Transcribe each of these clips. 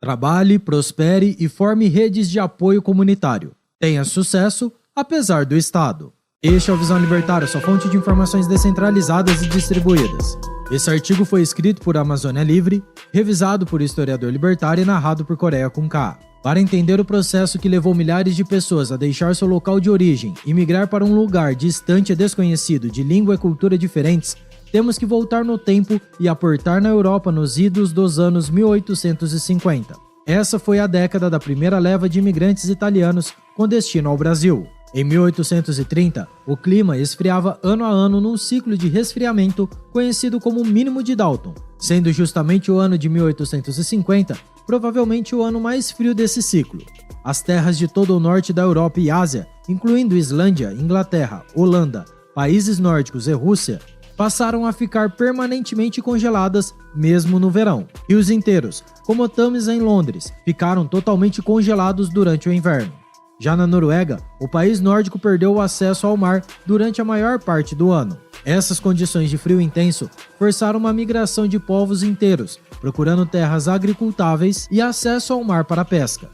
Trabalhe, prospere e forme redes de apoio comunitário. Tenha sucesso, apesar do Estado. Este é o Visão Libertária, sua fonte de informações descentralizadas e distribuídas. Esse artigo foi escrito por Amazônia Livre, revisado por historiador libertário e narrado por Coreia com K. Para entender o processo que levou milhares de pessoas a deixar seu local de origem e migrar para um lugar distante e desconhecido de língua e cultura diferentes, temos que voltar no tempo e aportar na Europa nos idos dos anos 1850. Essa foi a década da primeira leva de imigrantes italianos com destino ao Brasil. Em 1830, o clima esfriava ano a ano num ciclo de resfriamento conhecido como mínimo de Dalton, sendo justamente o ano de 1850 provavelmente o ano mais frio desse ciclo. As terras de todo o norte da Europa e Ásia, incluindo Islândia, Inglaterra, Holanda, países nórdicos e Rússia, passaram a ficar permanentemente congeladas mesmo no verão. Rios inteiros, como o Thames em Londres, ficaram totalmente congelados durante o inverno. Já na Noruega, o país nórdico perdeu o acesso ao mar durante a maior parte do ano. Essas condições de frio intenso forçaram uma migração de povos inteiros, procurando terras agricultáveis e acesso ao mar para a pesca.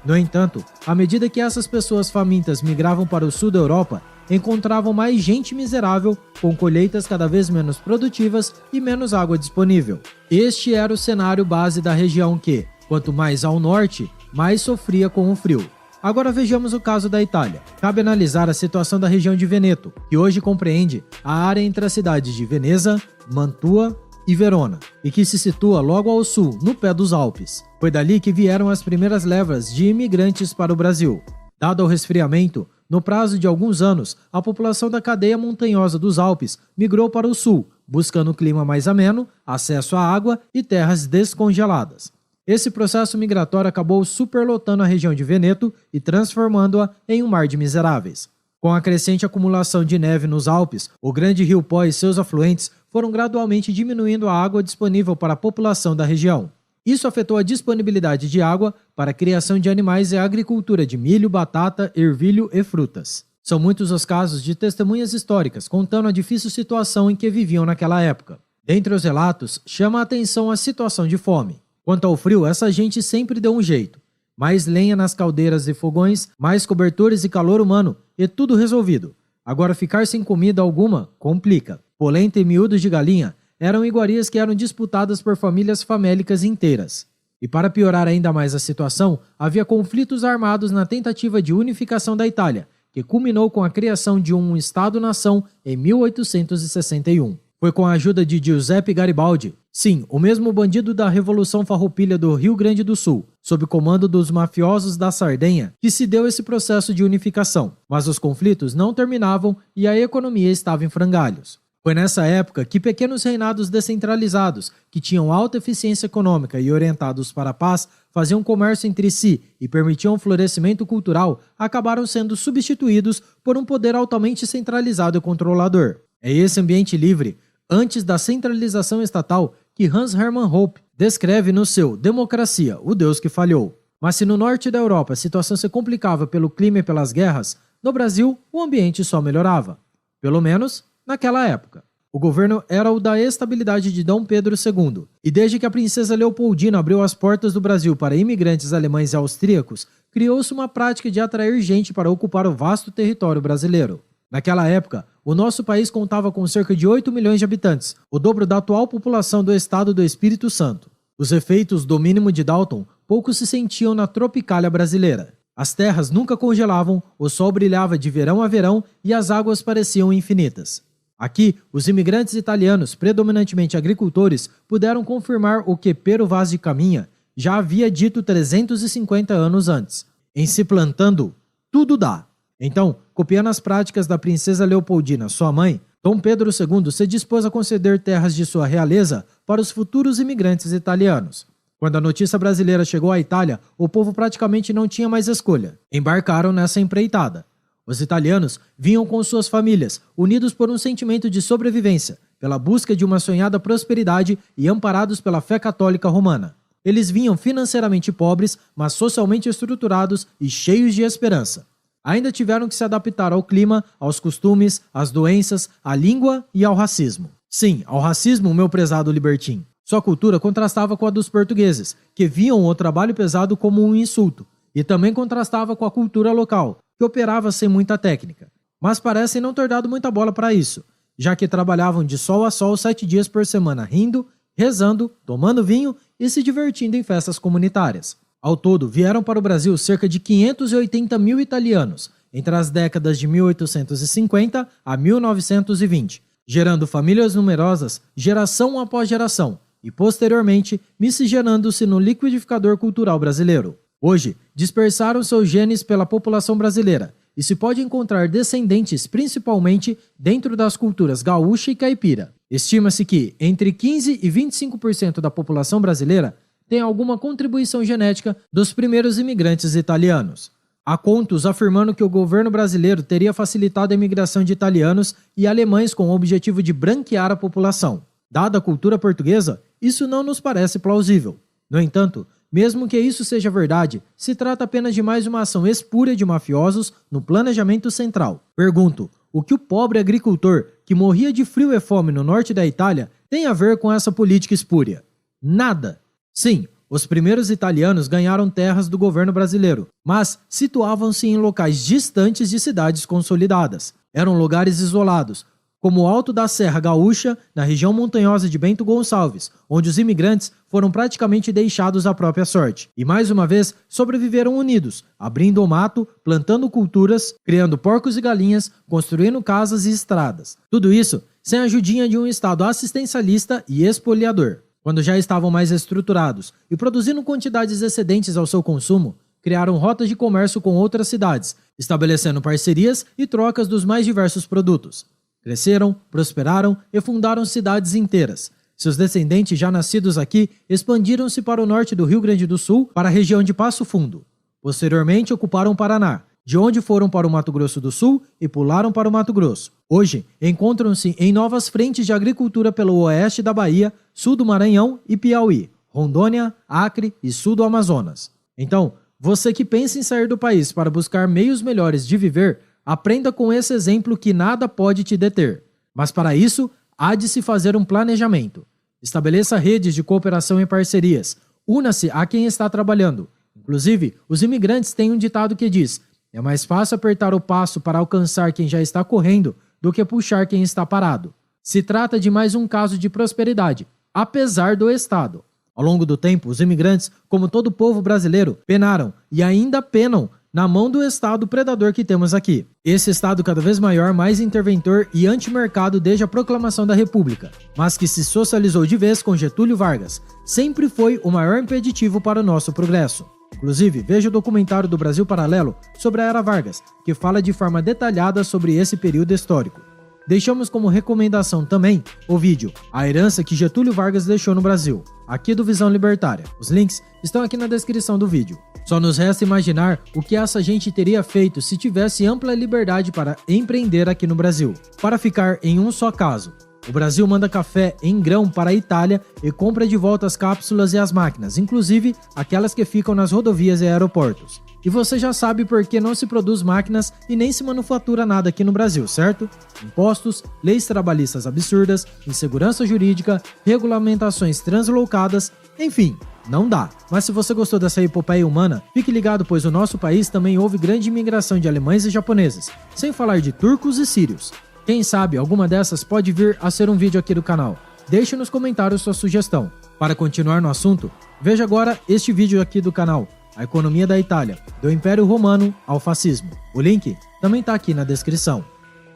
No entanto, à medida que essas pessoas famintas migravam para o sul da Europa, encontravam mais gente miserável, com colheitas cada vez menos produtivas e menos água disponível. Este era o cenário base da região que, quanto mais ao norte, mais sofria com o frio. Agora vejamos o caso da Itália. Cabe analisar a situação da região de Vêneto, que hoje compreende a área entre as cidades de Veneza, Mantua e Verona, e que se situa logo ao sul, no pé dos Alpes. Foi dali que vieram as primeiras levas de imigrantes para o Brasil. Dado o resfriamento, no prazo de alguns anos, a população da cadeia montanhosa dos Alpes migrou para o sul, buscando um clima mais ameno, acesso à água e terras descongeladas. Esse processo migratório acabou superlotando a região de Vêneto e transformando-a em um mar de miseráveis. Com a crescente acumulação de neve nos Alpes, o grande rio Pó e seus afluentes foram gradualmente diminuindo a água disponível para a população da região. Isso afetou a disponibilidade de água para a criação de animais e a agricultura de milho, batata, ervilho e frutas. São muitos os casos de testemunhas históricas contando a difícil situação em que viviam naquela época. Dentre os relatos, chama a atenção a situação de fome. Quanto ao frio, essa gente sempre deu um jeito. Mais lenha nas caldeiras e fogões, mais cobertores e calor humano, e tudo resolvido. Agora ficar sem comida alguma complica. Polenta e miúdos de galinha eram iguarias que eram disputadas por famílias famélicas inteiras. E para piorar ainda mais a situação, havia conflitos armados na tentativa de unificação da Itália, que culminou com a criação de um Estado-nação em 1861. Foi com a ajuda de Giuseppe Garibaldi, sim, o mesmo bandido da Revolução Farroupilha do Rio Grande do Sul, sob o comando dos mafiosos da Sardenha, que se deu esse processo de unificação. Mas os conflitos não terminavam e a economia estava em frangalhos. Foi nessa época que pequenos reinados descentralizados, que tinham alta eficiência econômica e orientados para a paz, faziam comércio entre si e permitiam o florescimento cultural, acabaram sendo substituídos por um poder altamente centralizado e controlador. É esse ambiente livre, antes da centralização estatal, que Hans Hermann Hoppe descreve no seu Democracia, o Deus que falhou. Mas se no norte da Europa a situação se complicava pelo clima e pelas guerras, no Brasil o ambiente só melhorava. Pelo menos naquela época. O governo era o da estabilidade de Dom Pedro II, e desde que a princesa Leopoldina abriu as portas do Brasil para imigrantes alemães e austríacos, criou-se uma prática de atrair gente para ocupar o vasto território brasileiro. Naquela época, o nosso país contava com cerca de 8 milhões de habitantes, o dobro da atual população do estado do Espírito Santo. Os efeitos do mínimo de Dalton pouco se sentiam na tropicália brasileira. As terras nunca congelavam, o sol brilhava de verão a verão e as águas pareciam infinitas. Aqui, os imigrantes italianos, predominantemente agricultores, puderam confirmar o que Pero Vaz de Caminha já havia dito 350 anos antes. Em se plantando, tudo dá. Então, copiando as práticas da princesa Leopoldina, sua mãe, Dom Pedro II se dispôs a conceder terras de sua realeza para os futuros imigrantes italianos. Quando a notícia brasileira chegou à Itália, o povo praticamente não tinha mais escolha. Embarcaram nessa empreitada. Os italianos vinham com suas famílias, unidos por um sentimento de sobrevivência, pela busca de uma sonhada prosperidade e amparados pela fé católica romana. Eles vinham financeiramente pobres, mas socialmente estruturados e cheios de esperança. Ainda tiveram que se adaptar ao clima, aos costumes, às doenças, à língua e ao racismo. Sim, ao racismo, meu prezado libertim. Sua cultura contrastava com a dos portugueses, que viam o trabalho pesado como um insulto, e também contrastava com a cultura local, que operava sem muita técnica. Mas parecem não ter dado muita bola para isso, já que trabalhavam de sol a sol 7 dias por semana rindo, rezando, tomando vinho e se divertindo em festas comunitárias. Ao todo, vieram para o Brasil cerca de 580 mil italianos, entre as décadas de 1850 a 1920, gerando famílias numerosas geração após geração e, posteriormente, miscigenando-se no liquidificador cultural brasileiro. Hoje, dispersaram seus genes pela população brasileira e se pode encontrar descendentes principalmente dentro das culturas gaúcha e caipira. Estima-se que entre 15% e 25% da população brasileira tem alguma contribuição genética dos primeiros imigrantes italianos. Há contos afirmando que o governo brasileiro teria facilitado a imigração de italianos e alemães com o objetivo de branquear a população. Dada a cultura portuguesa, isso não nos parece plausível. No entanto, mesmo que isso seja verdade, se trata apenas de mais uma ação espúria de mafiosos no planejamento central. Pergunto, o que o pobre agricultor que morria de frio e fome no norte da Itália tem a ver com essa política espúria? Nada! Sim, os primeiros italianos ganharam terras do governo brasileiro, mas situavam-se em locais distantes de cidades consolidadas. Eram lugares isolados, como o Alto da Serra Gaúcha, na região montanhosa de Bento Gonçalves, onde os imigrantes foram praticamente deixados à própria sorte. E mais uma vez, sobreviveram unidos, abrindo o mato, plantando culturas, criando porcos e galinhas, construindo casas e estradas. Tudo isso sem a ajudinha de um Estado assistencialista e expoliador. Quando já estavam mais estruturados e produzindo quantidades excedentes ao seu consumo, criaram rotas de comércio com outras cidades, estabelecendo parcerias e trocas dos mais diversos produtos. Cresceram, prosperaram e fundaram cidades inteiras. Seus descendentes já nascidos aqui expandiram-se para o norte do Rio Grande do Sul, para a região de Passo Fundo. Posteriormente ocuparam o Paraná, de onde foram para o Mato Grosso do Sul e pularam para o Mato Grosso. Hoje, encontram-se em novas frentes de agricultura pelo oeste da Bahia, sul do Maranhão e Piauí, Rondônia, Acre e sul do Amazonas. Então, você que pensa em sair do país para buscar meios melhores de viver, aprenda com esse exemplo que nada pode te deter. Mas para isso, há de se fazer um planejamento. Estabeleça redes de cooperação e parcerias. Una-se a quem está trabalhando. Inclusive, os imigrantes têm um ditado que diz: é mais fácil apertar o passo para alcançar quem já está correndo do que puxar quem está parado. Se trata de mais um caso de prosperidade, apesar do Estado. Ao longo do tempo, os imigrantes, como todo o povo brasileiro, penaram e ainda penam na mão do Estado predador que temos aqui. Esse Estado cada vez maior, mais interventor e antimercado desde a proclamação da República, mas que se socializou de vez com Getúlio Vargas, sempre foi o maior impeditivo para o nosso progresso. Inclusive, veja o documentário do Brasil Paralelo sobre a Era Vargas, que fala de forma detalhada sobre esse período histórico. Deixamos como recomendação também o vídeo A Herança que Getúlio Vargas deixou no Brasil, aqui do Visão Libertária. Os links estão aqui na descrição do vídeo. Só nos resta imaginar o que essa gente teria feito se tivesse ampla liberdade para empreender aqui no Brasil. Para ficar em um só caso, o Brasil manda café em grão para a Itália e compra de volta as cápsulas e as máquinas, inclusive aquelas que ficam nas rodovias e aeroportos. E você já sabe por que não se produz máquinas e nem se manufatura nada aqui no Brasil, certo? Impostos, leis trabalhistas absurdas, insegurança jurídica, regulamentações translocadas, enfim, não dá. Mas se você gostou dessa epopeia humana, fique ligado, pois no nosso país também houve grande imigração de alemães e japoneses, sem falar de turcos e sírios. Quem sabe alguma dessas pode vir a ser um vídeo aqui do canal. Deixe nos comentários sua sugestão. Para continuar no assunto, veja agora este vídeo aqui do canal, A Economia da Itália, do Império Romano ao Fascismo. O link também está aqui na descrição.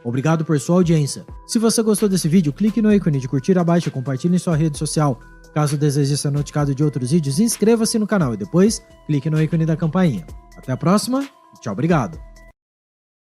Obrigado por sua audiência. Se você gostou desse vídeo, clique no ícone de curtir abaixo e compartilhe em sua rede social. Caso deseje ser notificado de outros vídeos, inscreva-se no canal e depois clique no ícone da campainha. Até a próxima e tchau, obrigado.